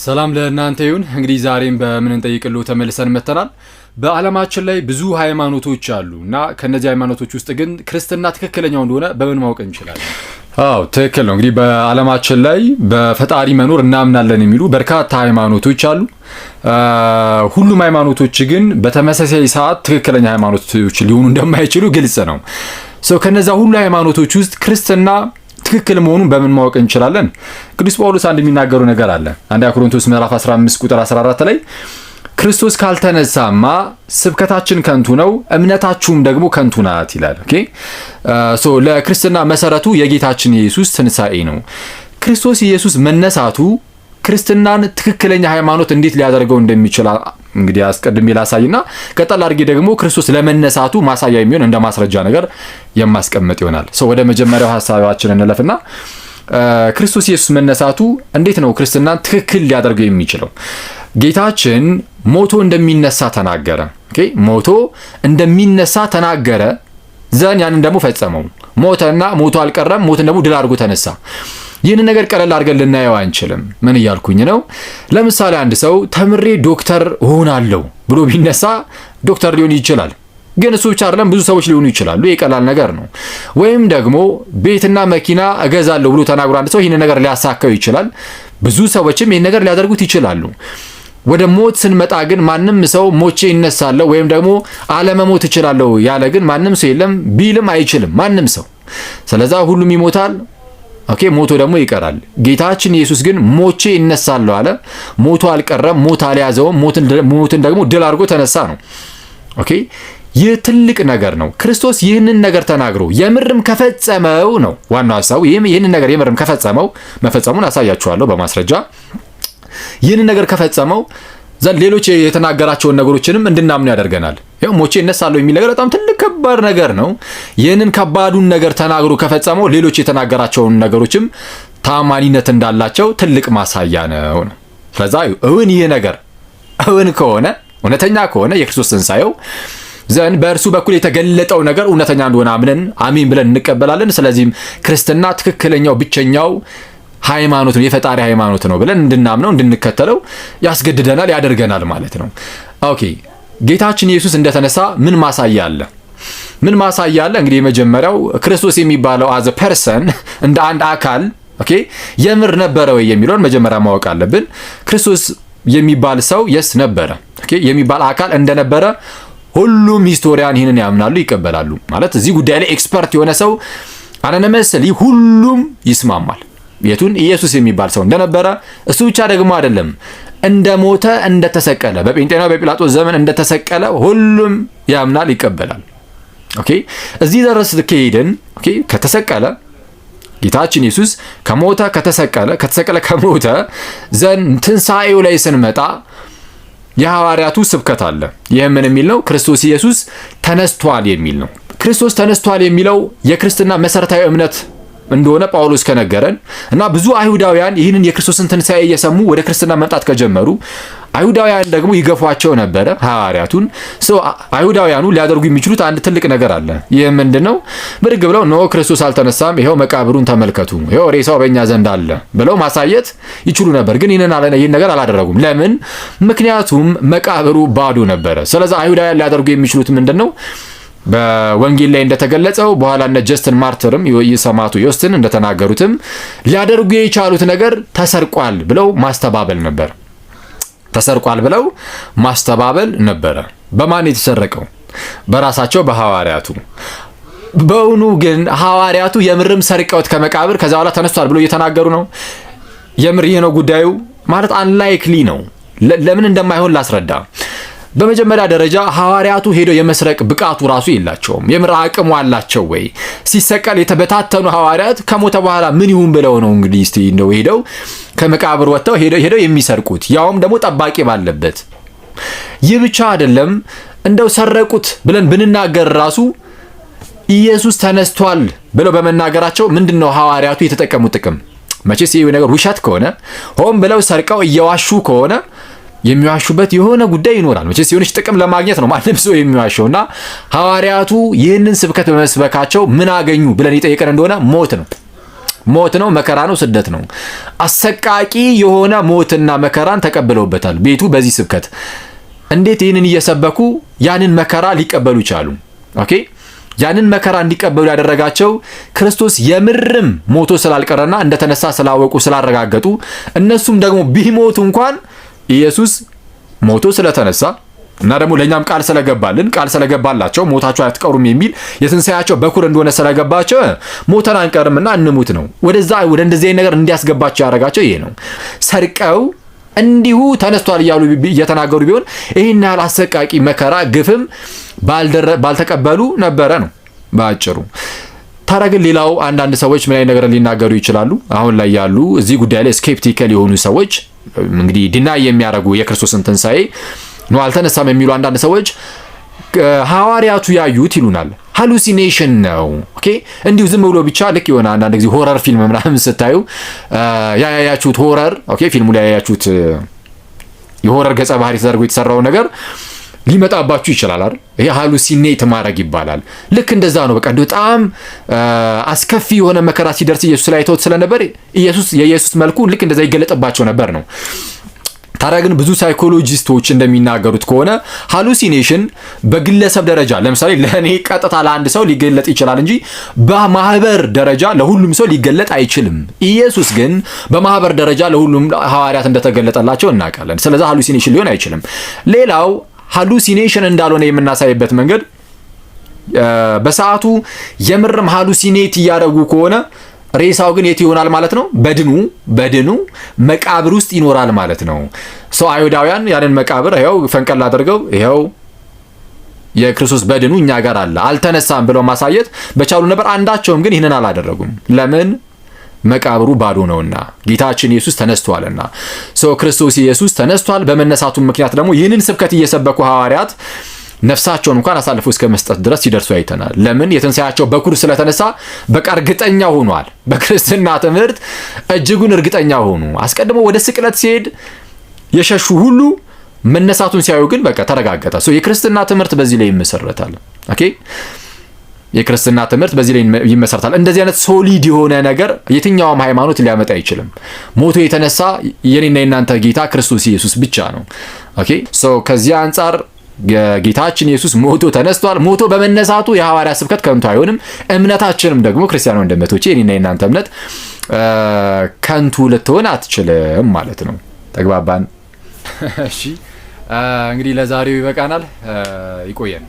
ሰላም ለእናንተ ይሁን። እንግዲህ ዛሬም በምን እንጠይቅልዎ ተመልሰን መተናል። በዓለማችን ላይ ብዙ ሃይማኖቶች አሉና ከነዚህ ሃይማኖቶች ውስጥ ግን ክርስትና ትክክለኛው እንደሆነ በምን ማወቅ እንችላለን? አዎ ትክክል ነው። እንግዲህ በዓለማችን ላይ በፈጣሪ መኖር እናምናለን የሚሉ በርካታ ሃይማኖቶች አሉ። ሁሉም ሃይማኖቶች ግን በተመሳሳይ ሰዓት ትክክለኛ ሃይማኖቶች ሊሆኑ እንደማይችሉ ግልጽ ነው። ከነዛ ሁሉ ሃይማኖቶች ውስጥ ክርስትና ትክክል መሆኑን በምን ማወቅ እንችላለን? ቅዱስ ጳውሎስ አንድ የሚናገረው ነገር አለ። አንደኛ ቆሮንቶስ ምዕራፍ 15 ቁጥር 14 ላይ ክርስቶስ ካልተነሳማ ስብከታችን ከንቱ ነው፣ እምነታችሁም ደግሞ ከንቱ ናት ይላል። ለክርስትና መሰረቱ የጌታችን ኢየሱስ ትንሣኤ ነው። ክርስቶስ ኢየሱስ መነሳቱ ክርስትናን ትክክለኛ ሃይማኖት እንዴት ሊያደርገው እንደሚችል እንግዲህ አስቀድሜ ላሳይና ቀጠል አድርጌ ደግሞ ክርስቶስ ለመነሳቱ ማሳያ የሚሆን እንደ ማስረጃ ነገር የማስቀምጥ ይሆናል። ወደ መጀመሪያው ሐሳባችን እንለፍና ክርስቶስ ኢየሱስ መነሳቱ እንዴት ነው ክርስትናን ትክክል ሊያደርገው የሚችለው? ጌታችን ሞቶ እንደሚነሳ ተናገረ። ሞቶ እንደሚነሳ ተናገረ ዘን ያንን ደግሞ ፈጸመው። ሞተና ሞቶ አልቀረም፣ ሞትን ደግሞ ድል አድርጎ ተነሳ። ይህን ነገር ቀለል አድርገን ልናየው አንችልም። ምን እያልኩኝ ነው? ለምሳሌ አንድ ሰው ተምሬ ዶክተር እሆናለሁ ብሎ ቢነሳ ዶክተር ሊሆን ይችላል። ግን እሱ ብቻ አይደለም፣ ብዙ ሰዎች ሊሆኑ ይችላሉ። የቀላል ነገር ነው። ወይም ደግሞ ቤትና መኪና እገዛለሁ ብሎ ተናግሮ አንድ ሰው ይህን ነገር ሊያሳካው ይችላል። ብዙ ሰዎችም ይህን ነገር ሊያደርጉት ይችላሉ። ወደ ሞት ስንመጣ ግን ማንም ሰው ሞቼ ይነሳለሁ ወይም ደግሞ አለመሞት እችላለሁ ያለ ግን ማንም ሰው የለም። ቢልም አይችልም ማንም ሰው። ስለዛ ሁሉም ይሞታል። ሞቶ ደግሞ ይቀራል። ጌታችን ኢየሱስ ግን ሞቼ ይነሳለሁ አለ። ሞቶ አልቀረም፣ ሞት አልያዘውም፣ ሞትን ደግሞ ድል አድርጎ ተነሳ ነው። ይህ ትልቅ ነገር ነው። ክርስቶስ ይህንን ነገር ተናግሮ የምርም ከፈጸመው ነው ዋናው ሐሳቡ። ይህንን ነገር የምርም ከፈጸመው መፈጸሙን አሳያችኋለሁ በማስረጃ። ይህንን ነገር ከፈጸመው ዘንድ ሌሎች የተናገራቸውን ነገሮችንም እንድናምኑ ያደርገናል። ሞቼ እነሳለሁ የሚል ነገር በጣም ትልቅ ከባድ ነገር ነው። ይህንን ከባዱን ነገር ተናግሮ ከፈጸመው ሌሎች የተናገራቸውን ነገሮችም ታማኒነት እንዳላቸው ትልቅ ማሳያ ነው። ስለዛ እውን ይህ ነገር እውን ከሆነ እውነተኛ ከሆነ የክርስቶስ ትንሣኤው ዘንድ በእርሱ በኩል የተገለጠው ነገር እውነተኛ እንደሆነ አምነን አሜን ብለን እንቀበላለን። ስለዚህም ክርስትና ትክክለኛው ብቸኛው ሃይማኖት ነው፣ የፈጣሪ ሃይማኖት ነው ብለን እንድናምነው እንድንከተለው ያስገድደናል፣ ያደርገናል ማለት ነው። ጌታችን ኢየሱስ እንደተነሳ ምን ማሳያ አለ? ምን ማሳያ አለ? እንግዲህ የመጀመሪያው ክርስቶስ የሚባለው አዘ ፐርሰን እንደ አንድ አካል የምር ነበረ ወይ የሚለውን መጀመሪያ ማወቅ አለብን። ክርስቶስ የሚባል ሰው የስ ነበረ የሚባል አካል እንደነበረ ሁሉም ሂስቶሪያን ይህንን ያምናሉ፣ ይቀበላሉ። ማለት እዚህ ጉዳይ ላይ ኤክስፐርት የሆነ ሰው አነነመስል ሁሉም ይስማማል። የቱን ኢየሱስ የሚባል ሰው እንደነበረ፣ እሱ ብቻ ደግሞ አይደለም እንደሞተ እንደተሰቀለ፣ በጴንጤና በጲላጦስ ዘመን እንደተሰቀለ ሁሉም ያምናል፣ ይቀበላል። እዚህ ድረስ ከሄድን ከተሰቀለ ጌታችን ኢየሱስ ከሞተ ከተሰቀለ ከሞተ ዘንድ ትንሣኤው ላይ ስንመጣ የሐዋርያቱ ስብከት አለ። ይህ ምን የሚል ነው? ክርስቶስ ኢየሱስ ተነስቷል የሚል ነው። ክርስቶስ ተነስቷል የሚለው የክርስትና መሰረታዊ እምነት እንደሆነ ጳውሎስ ከነገረን እና ብዙ አይሁዳውያን ይህንን የክርስቶስን ትንሣኤ እየሰሙ ወደ ክርስትና መምጣት ከጀመሩ አይሁዳውያን ደግሞ ይገፏቸው ነበረ ሐዋርያቱን። አይሁዳውያኑ ሊያደርጉ የሚችሉት አንድ ትልቅ ነገር አለ። ይህ ምንድነው? ብድግ ብለው ኖ ክርስቶስ አልተነሳም፣ ይሄው መቃብሩን ተመልከቱ፣ ይሄው ሬሳው በእኛ ዘንድ አለ ብለው ማሳየት ይችሉ ነበር። ግን ይህን ነገር አላደረጉም። ለምን? ምክንያቱም መቃብሩ ባዶ ነበረ። ስለዚህ አይሁዳውያን ሊያደርጉ የሚችሉት ምንድነው? በወንጌል ላይ እንደተገለጸው በኋላ እነ ጀስትን ማርተርም የሰማዕቱ ዮስትን እንደተናገሩትም ሊያደርጉ የቻሉት ነገር ተሰርቋል ብለው ማስተባበል ነበር። ተሰርቋል ብለው ማስተባበል ነበረ። በማን የተሰረቀው? በራሳቸው በሐዋርያቱ። በእውኑ ግን ሐዋርያቱ የምርም ሰርቀውት ከመቃብር ከዛ በኋላ ተነስቷል ብለው እየተናገሩ ነው? የምር ይሄ ነው ጉዳዩ? ማለት አንላይክሊ ነው። ለምን እንደማይሆን ላስረዳ። በመጀመሪያ ደረጃ ሐዋርያቱ ሄደው የመስረቅ ብቃቱ ራሱ የላቸውም። የምር አቅሙ አላቸው ወይ? ሲሰቀል የተበታተኑ ሐዋርያት ከሞተ በኋላ ምን ይሁን ብለው ነው እንግዲህ እስቲ እንደው ሄደው ከመቃብር ወጥተው ሄደው የሚሰርቁት፣ ያውም ደግሞ ጠባቂ ባለበት። ይህ ብቻ አይደለም፣ እንደው ሰረቁት ብለን ብንናገር ራሱ ኢየሱስ ተነስቷል ብለው በመናገራቸው ምንድነው ሐዋርያቱ የተጠቀሙት ጥቅም? መቼስ ይሄ ነገር ውሸት ከሆነ ሆን ብለው ሰርቀው እየዋሹ ከሆነ የሚዋሹበት የሆነ ጉዳይ ይኖራል። መቼስ የሆነች ጥቅም ለማግኘት ነው ማንም ሰው የሚዋሸውና ሐዋርያቱ ይህንን ስብከት በመስበካቸው ምን አገኙ ብለን ይጠይቀን እንደሆነ ሞት ነው። ሞት ነው፣ መከራ ነው፣ ስደት ነው። አሰቃቂ የሆነ ሞትና መከራን ተቀብለውበታል ቤቱ በዚህ ስብከት። እንዴት ይህንን እየሰበኩ ያንን መከራ ሊቀበሉ ይቻሉ? ኦኬ ያንን መከራ እንዲቀበሉ ያደረጋቸው ክርስቶስ የምርም ሞቶ ስላልቀረና እንደተነሳ ስላወቁ ስላረጋገጡ፣ እነሱም ደግሞ ቢሞቱ እንኳን ኢየሱስ ሞቶ ስለተነሳ እና ደግሞ ለኛም ቃል ስለገባላቸው ሞታቸው አትቀሩም የሚል የትንሳኤያቸው በኩር እንደሆነ ስለገባቸው ሞተን አንቀርምና እንሙት ነው። ወደ እንደዚህ ነገር እንዲያስገባቸው ያደረጋቸው ይሄ ነው። ሰርቀው እንዲሁ ተነስቷል እያሉ እየተናገሩ ቢሆን ይህን ያህል አሰቃቂ መከራ ግፍም ባልተቀበሉ ነበረ ነው በአጭሩ። ታዲያ ግን ሌላው አንዳንድ ሰዎች ምን አይነት ነገር ሊናገሩ ይችላሉ? አሁን ላይ ያሉ እዚህ ጉዳይ ላይ ስኬፕቲካል የሆኑ ሰዎች እንግዲህ ዲናይ የሚያደርጉ የክርስቶስን ትንሳኤ ነው አልተነሳም የሚሉ አንዳንድ ሰዎች ሐዋርያቱ ያዩት ይሉናል ሃሉሲኔሽን ነው። ኦኬ እንዲሁ ዝም ብሎ ብቻ ልክ የሆነ አንዳንድ ጊዜ ሆረር ፊልም ምናምን ስታዩ ያያችሁት ሆረር ኦኬ ፊልሙ ላይ ያያችሁት የሆረር ገጸ ባህሪ ተደርጎ የተሰራው ነገር ሊመጣባችሁ ይችላል አይደል? ይሄ ሃሉሲኔት ማድረግ ይባላል። ልክ እንደዛ ነው። በቃ በጣም አስከፊ የሆነ መከራ ሲደርስ ኢየሱስ ላይ አይተውት ስለነበር የኢየሱስ መልኩ ልክ እንደዛ ይገለጥባቸው ነበር ነው። ታዲያ ግን ብዙ ሳይኮሎጂስቶች እንደሚናገሩት ከሆነ ሃሉሲኔሽን በግለሰብ ደረጃ ለምሳሌ ለእኔ ቀጥታ ለአንድ ሰው ሊገለጥ ይችላል እንጂ በማህበር ደረጃ ለሁሉም ሰው ሊገለጥ አይችልም። ኢየሱስ ግን በማህበር ደረጃ ለሁሉም ሐዋርያት እንደተገለጠላቸው እናውቃለን። ስለዚህ ሃሉሲኔሽን ሊሆን አይችልም። ሌላው ሃሉሲኔሽን እንዳልሆነ የምናሳይበት መንገድ በሰዓቱ የምርም ሃሉሲኔት እያደረጉ ከሆነ ሬሳው ግን የት ይሆናል ማለት ነው? በድኑ መቃብር ውስጥ ይኖራል ማለት ነው። አይሁዳውያን ያንን መቃብር ይኸው ፈንቀል አድርገው ይኸው የክርስቶስ በድኑ እኛ ጋር አለ አልተነሳም ብለው ማሳየት በቻሉ ነበር። አንዳቸውም ግን ይህንን አላደረጉም። ለምን? መቃብሩ ባዶ ነውና ጌታችን ኢየሱስ ተነስቷልና። ክርስቶስ ኢየሱስ ተነስቷል። በመነሳቱ ምክንያት ደግሞ ይህንን ስብከት እየሰበኩ ሐዋርያት ነፍሳቸውን እንኳን አሳልፎ እስከ መስጠት ድረስ ሲደርሱ አይተናል። ለምን? የትንሳኤያቸው በኩር ስለተነሳ በቃ እርግጠኛ ሆኗል። በክርስትና ትምህርት እጅጉን እርግጠኛ ሆኑ። አስቀድሞ ወደ ስቅለት ሲሄድ የሸሹ ሁሉ መነሳቱን ሲያዩ ግን በቃ ተረጋገጠ። የክርስትና ትምህርት በዚህ ላይ ይመሰረታል። ኦኬ የክርስትና ትምህርት በዚህ ላይ ይመሰረታል። እንደዚህ አይነት ሶሊድ የሆነ ነገር የትኛውም ሃይማኖት ሊያመጣ አይችልም። ሞቶ የተነሳ የኔና የናንተ ጌታ ክርስቶስ ኢየሱስ ብቻ ነው። ኦኬ ከዚህ አንፃር ጌታችን ኢየሱስ ሞቶ ተነስቷል። ሞቶ በመነሳቱ የሐዋርያ ስብከት ከንቱ አይሆንም። እምነታችንም ደግሞ ክርስቲያን ወንድሞቼ የኔና የናንተ እምነት ከንቱ ልትሆን አትችልም ማለት ነው። ተግባባን? እሺ እንግዲህ ለዛሬው ይበቃናል። ይቆየን።